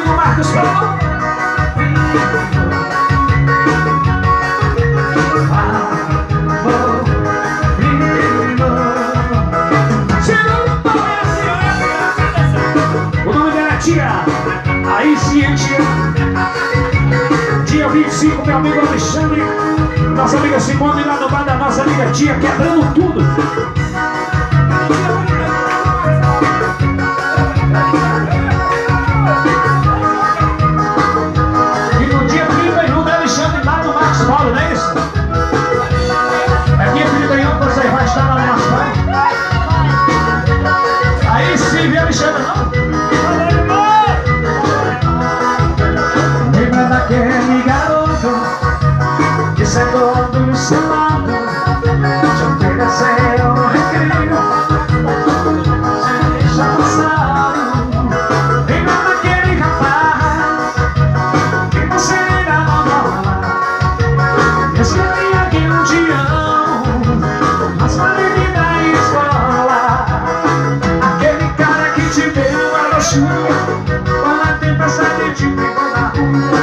amigo Marcos Paulo. O nome dela é Tia. Aí sim, Tia. Dia 25, meu amigo Alexandre, nossa amiga Simone, lá no bar da nossa amiga Tia, quebrando tudo. E no dia 31 da Alexandre, lá no Marcos Paulo, não é isso? É dia 31 que você vai estar lá no Marcos Paulo. Aí sim, viu, Alexandre, não? Lembra daquele garoto que sentou do seu lado, te ofereceram no recreio, sem deixar passar. Lembra daquele rapaz que você ainda não amava, eu sabia que um dia mas falei na escola. Aquele cara que te deu a chuva quando a tempestade te pegou na rua.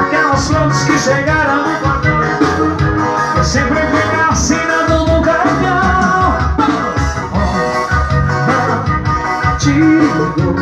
Aquelas flores que chegaram no portão, eu sempre fui assinando no cartão. Te ligou